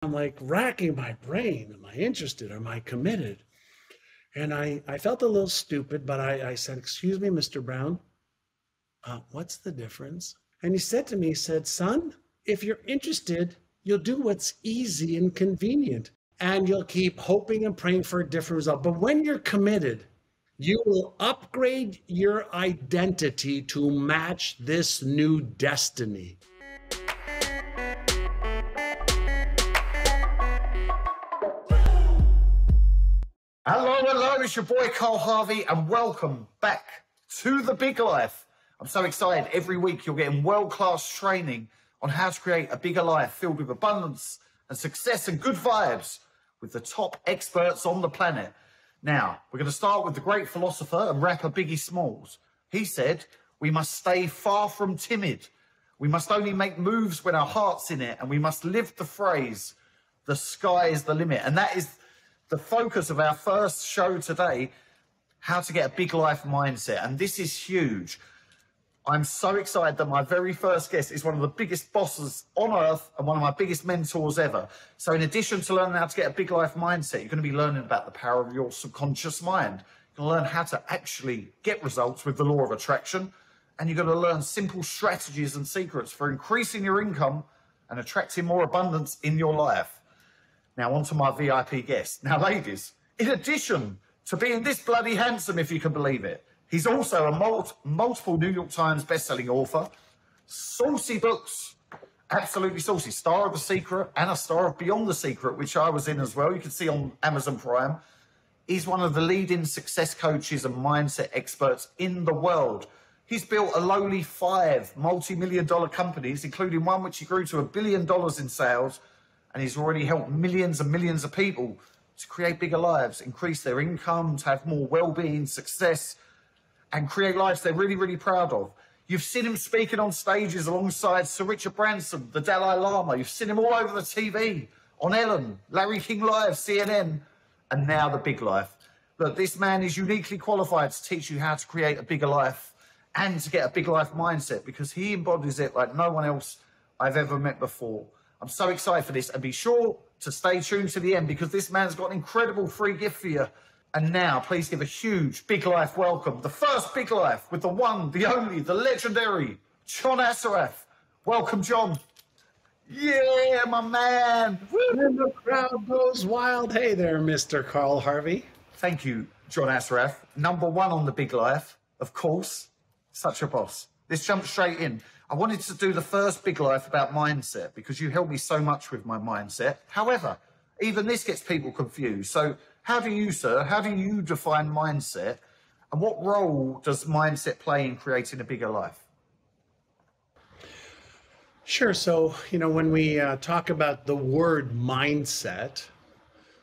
I'm like racking my brain. Am I interested? Am I committed? And I felt a little stupid, but I said, "Excuse me, Mr. Brown, what's the difference?" And he said to me, he said, "Son, if you're interested, you'll do what's easy and convenient, and you'll keep hoping and praying for a different result. But when you're committed, you will upgrade your identity to match this new destiny." Hello, it's your boy Carl Harvey, and welcome back to The Big Life. I'm so excited. Every week you're getting world-class training on how to create a bigger life filled with abundance and success and good vibes with the top experts on the planet. Now, we're going to start with the great philosopher and rapper Biggie Smalls. He said, "We must stay far from timid. We must only make moves when our heart's in it, and we must live the phrase, the sky is the limit." And that is the focus of our first show today, how to get a big life mindset. And this is huge. I'm so excited that my very first guest is one of the biggest bosses on earth and one of my biggest mentors ever. So in addition to learning how to get a big life mindset, you're going to be learning about the power of your subconscious mind. You're going to learn how to actually get results with the law of attraction. And you're going to learn simple strategies and secrets for increasing your income and attracting more abundance in your life. Now, on to my VIP guest. Now, ladies, in addition to being this bloody handsome, if you can believe it, he's also a multiple New York Times best-selling author, saucy books, absolutely saucy, star of The Secret and a star of Beyond the Secret, which I was in as well. You can see on Amazon Prime. He's one of the leading success coaches and mindset experts in the world. He's built a lowly 5 multi-million-dollar companies, including one which he grew to $1 billion in sales, and he's already helped millions and millions of people to create bigger lives, increase their income, to have more well-being, success, and create lives they're really, really proud of. You've seen him speaking on stages alongside Sir Richard Branson, the Dalai Lama. You've seen him all over the TV, on Ellen, Larry King Live, CNN, and now The Big Life. Look, this man is uniquely qualified to teach you how to create a bigger life and to get a big life mindset, because he embodies it like no one else I've ever met before. I'm so excited for this, and be sure to stay tuned to the end, because this man's got an incredible free gift for you. And now, please give a huge Big Life welcome, the first Big Life with the one, the only, the legendary John Assaraf. Welcome, John. Yeah, my man. And the crowd goes wild. Hey there, Mr. Carl Harvey. Thank you, John Assaraf. Number one on The Big Life, of course. Such a boss. Let's jump straight in. I wanted to do the first Big Life about mindset because you helped me so much with my mindset. However, even this gets people confused. So how do you, sir, how do you define mindset, and what role does mindset play in creating a bigger life? Sure. So, when we talk about the word mindset,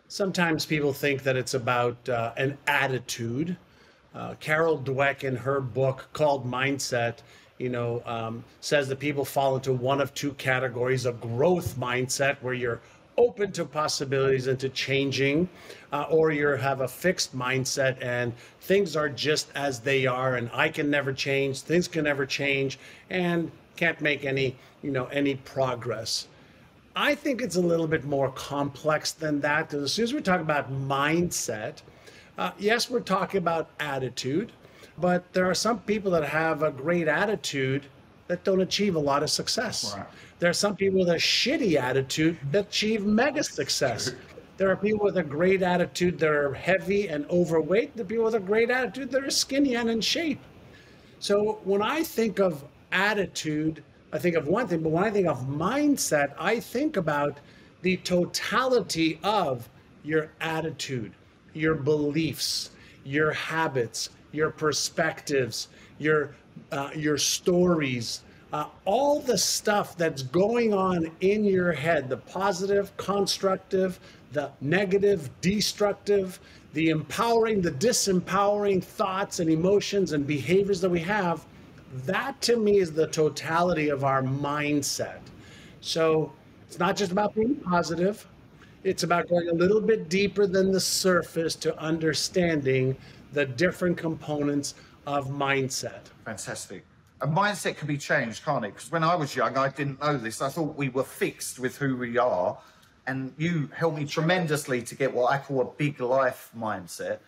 sometimes people think that it's about an attitude. Carol Dweck, in her book called Mindset, says that people fall into one of two categories: a growth mindset, where you're open to possibilities and to changing, or you have a fixed mindset and things are just as they are, and I can never change, things can never change, and can't make any progress. I think it's a little bit more complex than that. As soon as we talk about mindset, yes, we're talking about attitude, but there are some people that have a great attitude that don't achieve a lot of success. Right. There are some people with a shitty attitude that achieve mega success. There are people with a great attitude that are heavy and overweight. There are people with a great attitude that are skinny and in shape. So when I think of attitude, I think of one thing, but when I think of mindset, I think about the totality of your attitude, your beliefs, your habits, your perspectives, your stories, all the stuff that's going on in your head, the positive, constructive, the negative, destructive, the empowering, the disempowering thoughts and emotions and behaviors that we have. That to me is the totality of our mindset. So it's not just about being positive. It's about going a little bit deeper than the surface to understanding the different components of mindset. Fantastic. A mindset can be changed, can't it? Because when I was young, I didn't know this. I thought we were fixed with who we are. and you helped me tremendously to get what I call a big life mindset.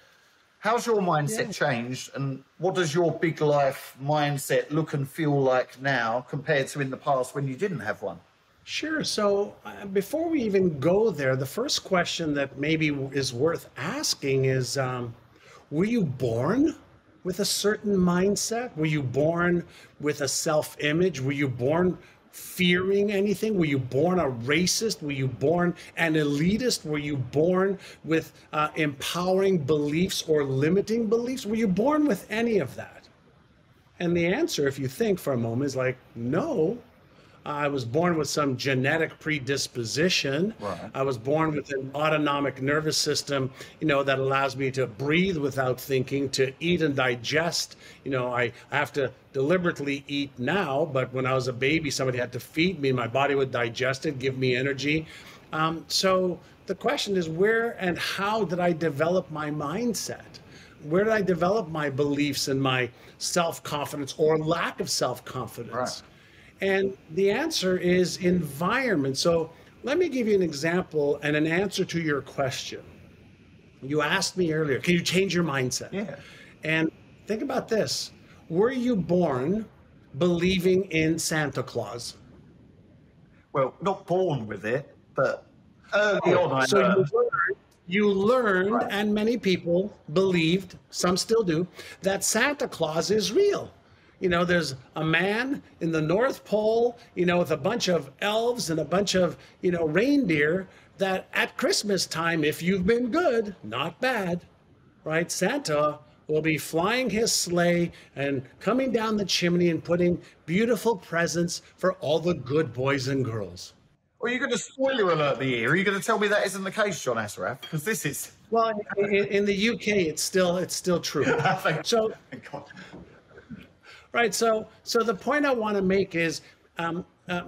How's your mindset changed, and what does your big life mindset look and feel like now compared to in the past when you didn't have one? Sure. So before we even go there, the first question that maybe is worth asking is, were you born with a certain mindset? Were you born with a self-image? Were you born fearing anything? Were you born a racist? Were you born an elitist? Were you born with empowering beliefs or limiting beliefs? Were you born with any of that? And the answer, if you think for a moment, is like, no. I was born with some genetic predisposition. Right. I was born with an autonomic nervous system, that allows me to breathe without thinking, to eat and digest. I have to deliberately eat now, but when I was a baby, somebody had to feed me. My body would digest it, give me energy. So the question is, where and how did I develop my mindset? Where did I develop my beliefs and my self-confidence or lack of self-confidence? Right. And the answer is environment. So let me give you an example and an answer to your question. You asked me earlier, can you change your mindset? Yeah. And think about this. Were you born believing in Santa Claus? Well, not born with it, but early on I So learned. you learned, Right. and many people believed, some still do, that Santa Claus is real. There's a man in the North Pole, with a bunch of elves and a bunch of, reindeer that at Christmas time, if you've been good, not bad, right? Santa will be flying his sleigh and coming down the chimney and putting beautiful presents for all the good boys and girls. Are you going to spoiler alert me here? Are you going to tell me that isn't the case, John Assaraf? Because this is. Well, in the UK, it's still true. So. Thank God. Right. So the point I want to make is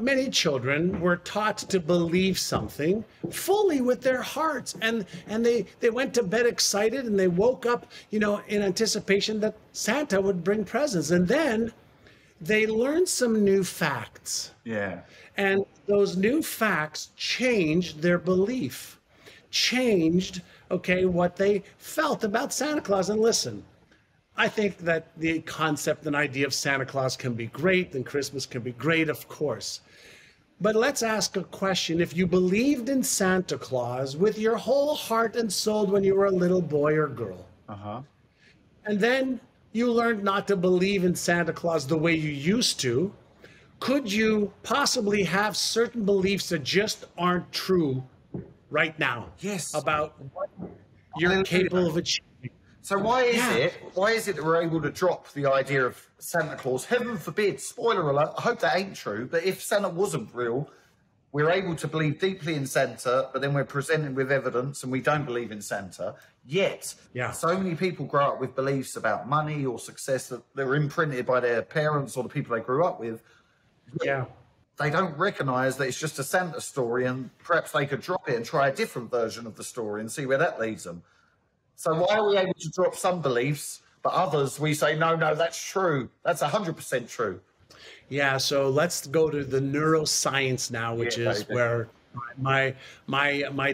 many children were taught to believe something fully with their hearts, and they went to bed excited, and they woke up, in anticipation that Santa would bring presents, and then they learned some new facts. Yeah. And those new facts changed their belief, changed, what they felt about Santa Claus. And listen, I think that the concept and idea of Santa Claus can be great, and Christmas can be great, of course. But let's ask a question. If you believed in Santa Claus with your whole heart and soul when you were a little boy or girl, and then you learned not to believe in Santa Claus the way you used to, could you possibly have certain beliefs that just aren't true right now? Yes. About what you're capable of achieving? So why is it that we're able to drop the idea of Santa Claus? Heaven forbid, spoiler alert, I hope that ain't true, but if Santa wasn't real, we're able to believe deeply in Santa, but then we're presented with evidence and we don't believe in Santa. Yet, so many people grow up with beliefs about money or success that they're imprinted by their parents or the people they grew up with. Yeah. They don't recognize that it's just a Santa story, and perhaps they could drop it and try a different version of the story and see where that leads them. So why are we able to drop some beliefs, but others we say, no, that's true. That's 100% true. Yeah, so let's go to the neuroscience now, which is where my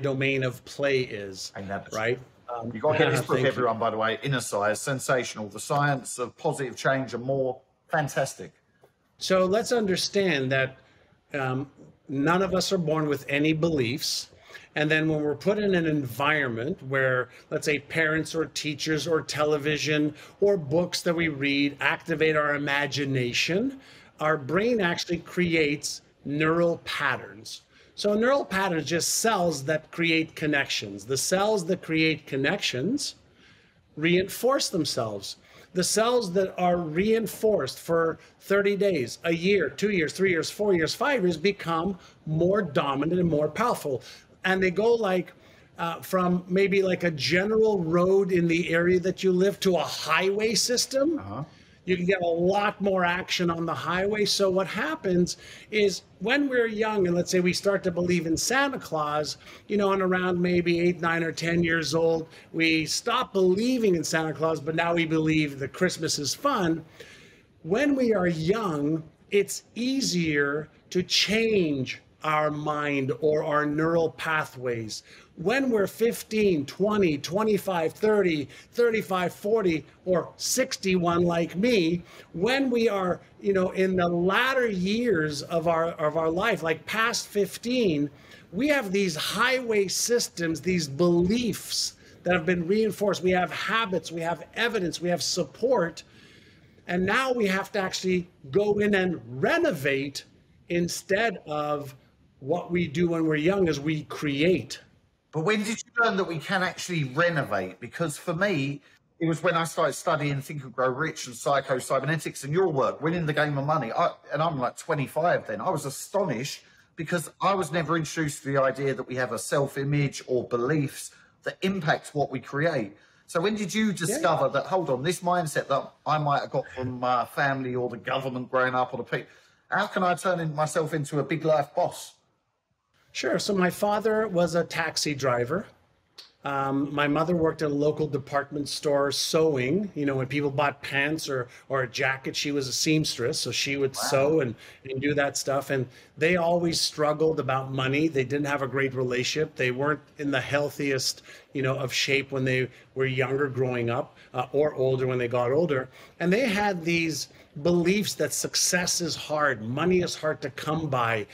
domain of play is, right? You've got to get this book, everyone, by the way. Inner Size, sensational. The science of positive change and more. Fantastic. So let's understand that none of us are born with any beliefs. And then when we're put in an environment where, let's say, parents or teachers or television or books that we read activate our imagination, our brain actually creates neural patterns. So neural patterns, just cells that create connections. The cells that create connections reinforce themselves. The cells that are reinforced for 30 days, a year, 2 years, 3 years, 4 years, 5 years become more dominant and more powerful. And they go like from maybe like a general road in the area that you live to a highway system. You can get a lot more action on the highway. So what happens is when we're young, and let's say we start to believe in Santa Claus, and around maybe 8, 9, or 10 years old, we stop believing in Santa Claus, but now we believe that Christmas is fun. When we are young, it's easier to change our mind or our neural pathways. When we're 15, 20, 25, 30, 35, 40, or 61 like me, when we are, in the latter years of our life, like past 15, we have these highway systems, these beliefs that have been reinforced. We have habits, we have evidence, we have support. And now we have to actually go in and renovate instead of what we do when we're young is we create. But when did you learn that we can actually renovate? Because for me, it was when I started studying Think and Grow Rich and Psycho-Cybernetics and your work, Winning the Game of Money. And I'm like 25 then. I was astonished because I was never introduced to the idea that we have a self-image or beliefs that impacts what we create. So when did you discover that, hold on, this mindset that I might have got from my family or the government growing up or the people, how can I turn myself into a big life boss? Sure. So my father was a taxi driver. My mother worked at a local department store sewing. When people bought pants or a jacket, she was a seamstress. So she would sew and do that stuff. And they always struggled about money. They didn't have a great relationship. They weren't in the healthiest, of shape when they were younger growing up or older when they got older. And they had these beliefs that success is hard, money is hard to come by,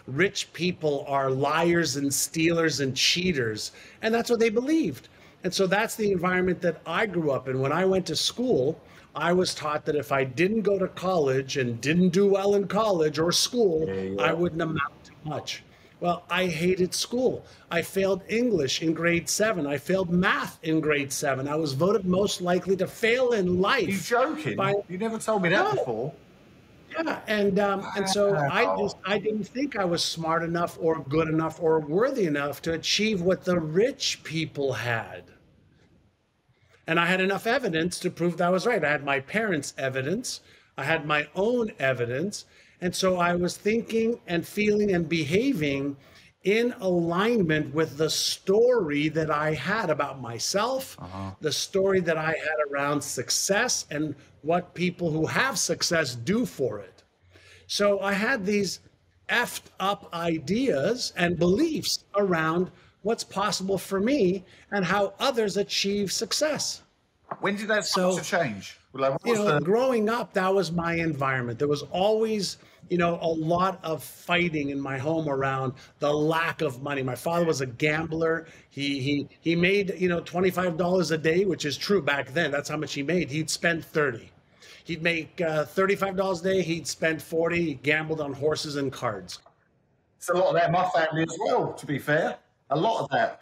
rich people are liars and stealers and cheaters, and that's what they believed. And so that's the environment that I grew up in. When I went to school, I was taught that if I didn't go to college and didn't do well in college or school, I wouldn't amount to much. Well, I hated school. I failed English in grade 7. I failed math in grade 7. I was voted most likely to fail in life. You joking? You never told me that before. Yeah, and so I didn't think I was smart enough or good enough or worthy enough to achieve what the rich people had. And I had enough evidence to prove that I was right. I had my parents' evidence. I had my own evidence. And so I was thinking and feeling and behaving in alignment with the story that I had about myself, the story that I had around success and what people who have success do for it. So I had these effed up ideas and beliefs around what's possible for me and how others achieve success. When did that start to change? Growing up, that was my environment. There was always, a lot of fighting in my home around the lack of money. My father was a gambler. He made, $25 a day, which is true back then. That's how much he made. He'd spend 30. He'd make $35 a day. He'd spend 40. He gambled on horses and cards. It's a lot of that in my family as well, to be fair. A lot of that.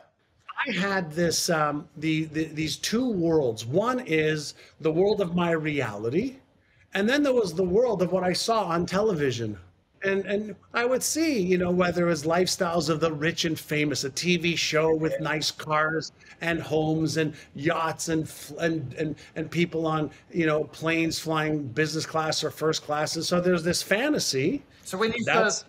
I had this these two worlds. One is the world of my reality, and then there was the world of what I saw on television. And I would see, whether it was lifestyles of the rich and famous, a TV show with nice cars and homes and yachts and people on, planes flying business class or first class. And so there's this fantasy. So when you first,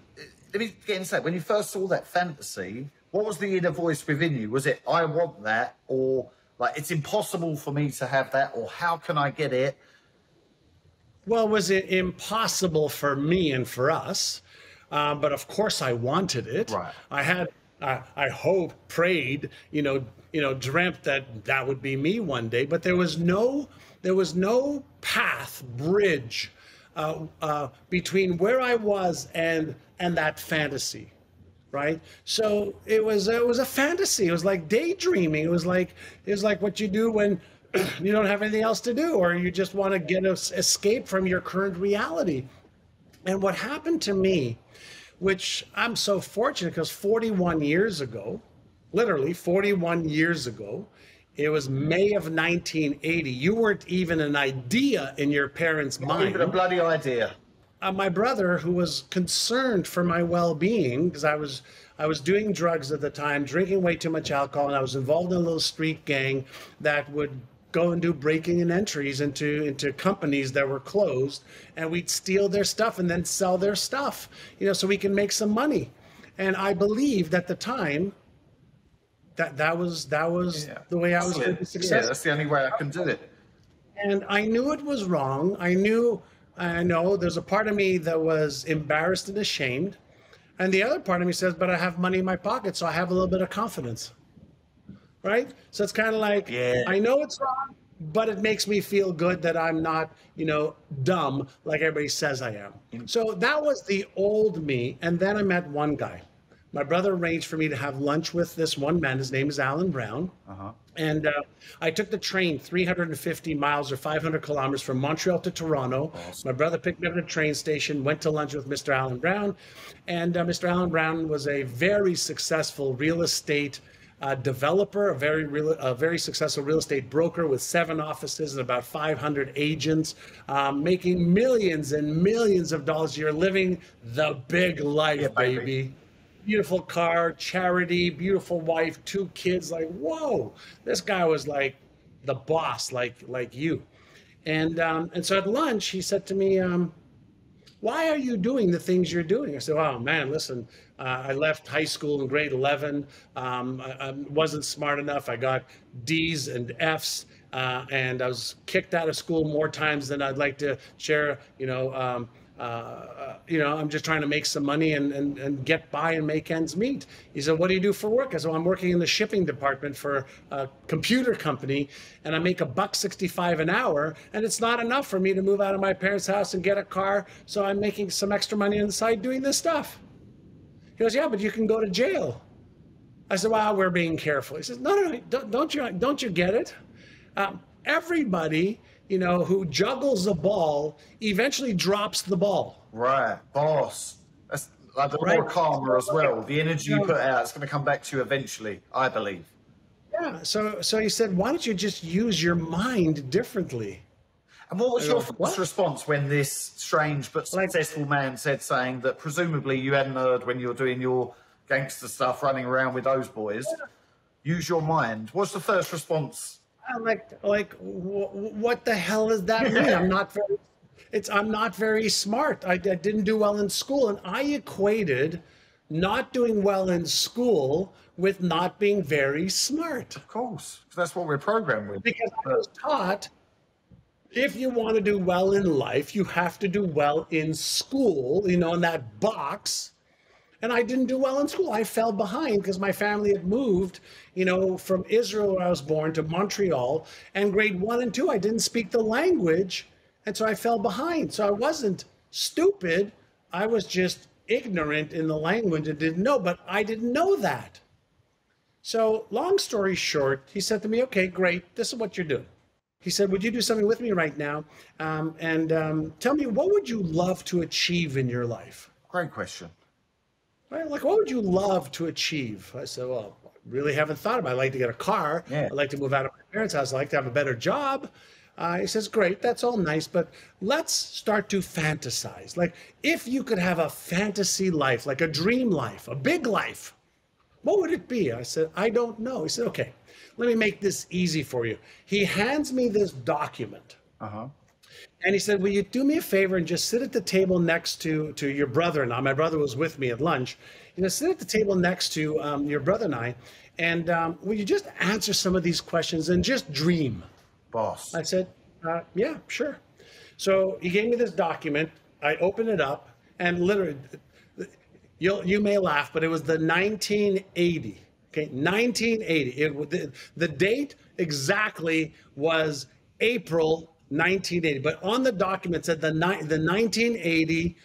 let me get into that. When you first saw that fantasy, what was the inner voice within you? Was it, I want that, or like, it's impossible for me to have that, or how can I get it? Well, was it impossible for me and for us? But of course I wanted it. Right. I had, I hoped, prayed, dreamt that would be me one day, but there was no path, bridge between where I was and that fantasy. Right. So it was a fantasy. It was like daydreaming. It was like what you do when you don't have anything else to do, or you just want to get escape from your current reality. And what happened to me, which I'm so fortunate, because 41 years ago, literally 41 years ago, it was May of 1980. You weren't even an idea in your parents' mind. Not even a bloody idea. My brother, who was concerned for my well-being, because I was doing drugs at the time, drinking way too much alcohol, and I was involved in a little street gang that would go and do breaking and entries into companies that were closed, and we'd steal their stuff and then sell their stuff, so we can make some money. And I believed at the time that was the way I was going to be successful. Yeah, that's the only way I can do it. And I knew it was wrong. I know there's a part of me that was embarrassed and ashamed, And the other part of me says, but I have money in my pocket, so I have a little bit of confidence, right? So it's kind of like, Yeah. I know it's wrong, but it makes me feel good that I'm not, dumb like everybody says I am. So that was the old me. And then I met one guy. My brother arranged for me to have lunch with this one man. His name is Alan Brown. And I took the train 350 miles or 500 kilometers from Montreal to Toronto. Awesome. My brother picked me up at the train station, went to lunch with Mr. Alan Brown. And Mr. Alan Brown was a very successful real estate developer, a very successful real estate broker with 7 offices and about 500 agents, making millions and millions of dollars a year, living the big life, baby. Beautiful car, charity, beautiful wife, 2 kids. Like, whoa, this guy was like the boss, like you. And so at lunch, he said to me, why are you doing the things you're doing? I said, oh man, listen, I left high school in grade 11. I wasn't smart enough. I got D's and F's, and I was kicked out of school more times than I'd like to share. I'm just trying to make some money and get by and make ends meet. He said, what do you do for work? I said, well, I'm working in the shipping department for a computer company, and I make $1.65 an hour, and it's not enough for me to move out of my parents' house and get a car, so I'm making some extra money on the side doing this stuff. He goes, yeah, but you can go to jail. I said, well, we're being careful. He says, no, don't you get it? Everybody who juggles the ball eventually drops the ball. Right, boss. That's like the more karma as well. The energy you put out, it's going to come back to you eventually, I believe. Yeah. So he said, why don't you just use your mind differently? And what was your first response when this strange but successful man said saying that presumably you hadn't heard when you were doing your gangster stuff, running around with those boys? Use your mind. What's the first response? What the hell does that mean? I'm not very smart. I didn't do well in school, and I equated not doing well in school with not being very smart. Of course, that's what we're programmed with. Because I was taught, if you want to do well in life, you have to do well in school, in that box. And I didn't do well in school. I fell behind because my family had moved, from Israel where I was born to Montreal. And grade 1 and 2, I didn't speak the language. And so I fell behind. So I wasn't stupid. I was just ignorant in the language and didn't know. But I didn't know that. So long story short, he said to me, okay, great. This is what you're doing. He said, would you do something with me right now? And tell me, what would you love to achieve in your life? Great question. Right? Like, what would you love to achieve? I said, well, I really haven't thought about it. I'd like to get a car. Yeah. I'd like to move out of my parents' house. I'd like to have a better job. He says, great, that's all nice, but let's start to fantasize. Like, if you could have a fantasy life, like a dream life, a big life, what would it be? I said, I don't know. He said, okay, let me make this easy for you. He hands me this document. And he said, will you do me a favor and just sit at the table next to your brother and I? My brother was with me at lunch. Sit at the table next to your brother and I, and will you just answer some of these questions and just dream? Boss. I said, yeah, sure. So he gave me this document. I opened it up, and literally, you may laugh, but it was the 1980. Okay, 1980. The date exactly was April 1980, but on the document it said the 1980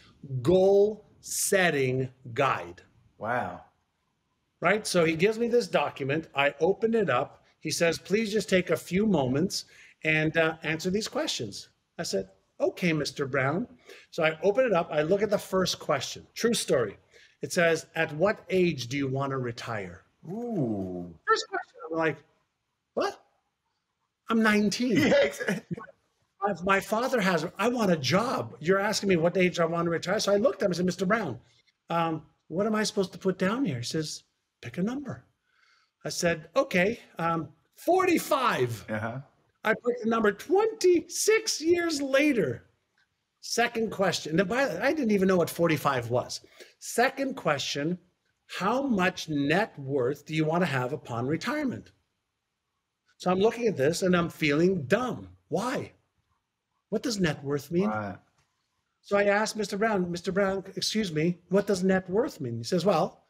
goal setting guide. Wow. Right? So he gives me this document. I open it up. He says, please just take a few moments and answer these questions. I said, okay, Mr. Brown. So I open it up. I look at the first question. True story. It says, at what age do you want to retire? Ooh. First question. I'm like, what? I'm 19. Yeah, exactly. My father has, I want a job. You're asking me what age I want to retire. So I looked at him and said, Mr. Brown, what am I supposed to put down here? He says, pick a number. I said, okay, 45. I picked the number 26 years later. Second question. And I didn't even know what 45 was. Second question, how much net worth do you want to have upon retirement? So I'm looking at this and I'm feeling dumb. Why? What does net worth mean? Right. So I asked Mr. Brown, excuse me, what does net worth mean? He says, well,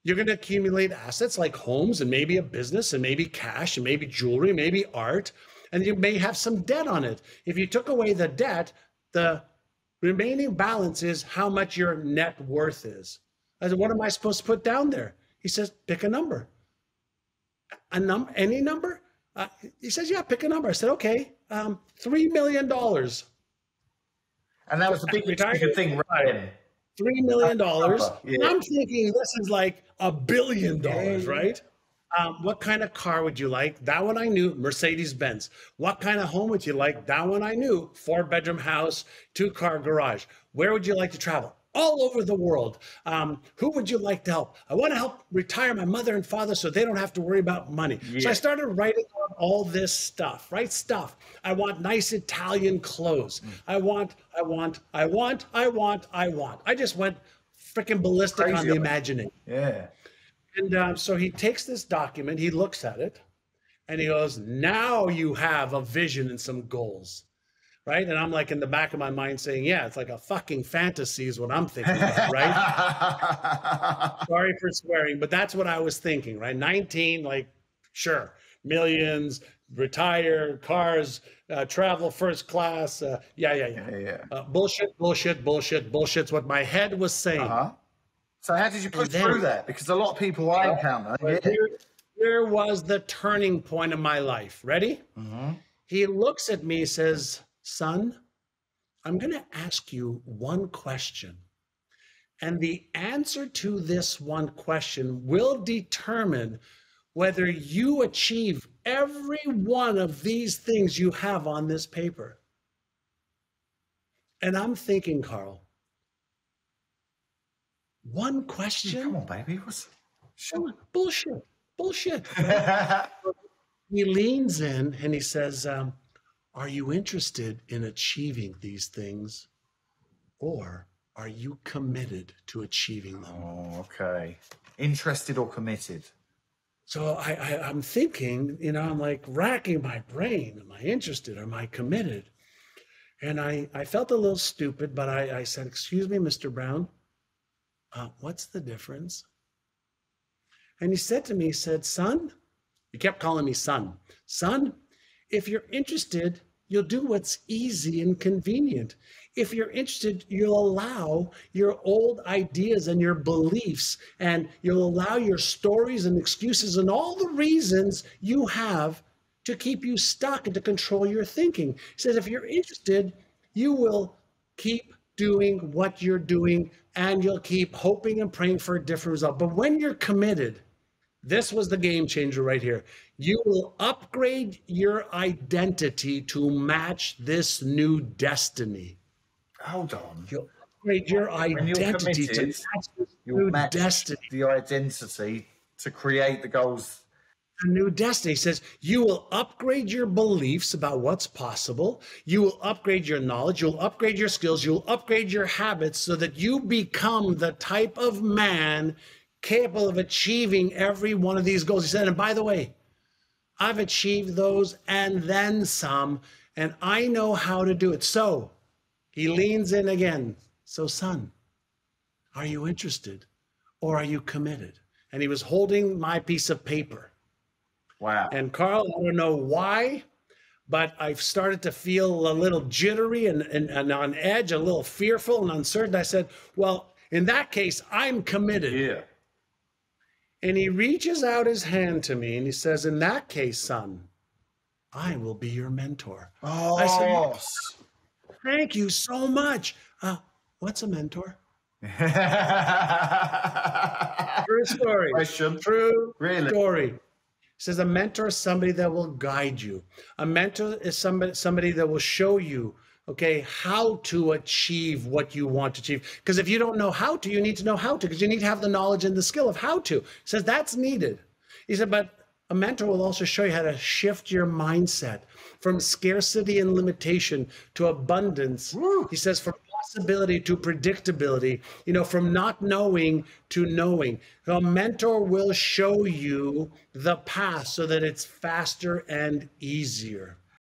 you're going to accumulate assets like homes and maybe a business and maybe cash and maybe jewelry, maybe art, and you may have some debt on it. If you took away the debt, the remaining balance is how much your net worth is. I said, what am I supposed to put down there? He says, pick a number. A number, any number? He says, yeah, pick a number. I said, okay, $3 million. And that was the big thing, right? $3 million. Yeah. And I'm thinking this is like $1 billion, right? What kind of car would you like? That one I knew, Mercedes-Benz. What kind of home would you like? That one I knew, 4-bedroom house, 2-car garage. Where would you like to travel? All over the world. Who would you like to help? I want to help retire my mother and father so they don't have to worry about money. Yeah. So I started writing out all this stuff, right? Stuff. I want nice Italian clothes. I just went freaking ballistic on the imagining. Yeah. And so he takes this document, he looks at it, and he goes, now you have a vision and some goals. Right? And I'm like in the back of my mind saying, yeah, it's like a fucking fantasy is what I'm thinking about, right? Sorry for swearing, but that's what I was thinking, right? 19, like, sure, millions, retire, cars, travel first class. Bullshit's what my head was saying. So how did you push through that? Because a lot of people I encounter. Here was the turning point of my life. Ready? He looks at me, says, son, I'm going to ask you one question. And the answer to this one question will determine whether you achieve every one of these things you have on this paper. And I'm thinking, Carl, one question? Come on, baby. Bullshit. He leans in and he says, are you interested in achieving these things, or are you committed to achieving them? Oh, okay. Interested or committed? So I'm thinking, I'm like racking my brain. Am I interested? Am I committed? And I felt a little stupid, but I said, excuse me, Mr. Brown, what's the difference? And he said to me, he said, son, he kept calling me son, if you're interested, you'll do what's easy and convenient. If you're interested, you'll allow your old ideas and your beliefs, and you'll allow your stories and excuses and all the reasons you have to keep you stuck and to control your thinking. He says, if you're interested, you will keep doing what you're doing, and you'll keep hoping and praying for a different result. But when you're committed, this was the game changer right here. You will upgrade your identity to match this new destiny. Hold on. You'll upgrade your identity to match this new destiny. The identity to create the goals. A new destiny. He says you will upgrade your beliefs about what's possible. You will upgrade your knowledge. You'll upgrade your skills. You'll upgrade your habits so that you become the type of man capable of achieving every one of these goals. He said, and by the way, I've achieved those and then some, and I know how to do it. So he leans in again. So son, are you interested or are you committed? And he was holding my piece of paper. Wow. And Carl, I don't know why, but I've started to feel a little jittery and on edge, a little fearful and uncertain. I said, well, in that case, I'm committed. Yeah. And he reaches out his hand to me and he says, in that case, son, I will be your mentor. Oh, I said, thank you so much. What's a mentor? True story. Question. True Really? Story. He says a mentor is somebody that will guide you. A mentor is somebody that will show you, okay, how to achieve what you want to achieve. Because if you don't know how to, you need to know how to, because you need to have the knowledge and the skill of how to. He says that's needed. He said, but a mentor will also show you how to shift your mindset from scarcity and limitation to abundance. Woo. He says from possibility to predictability, from not knowing to knowing. A mentor will show you the path so that it's faster and easier.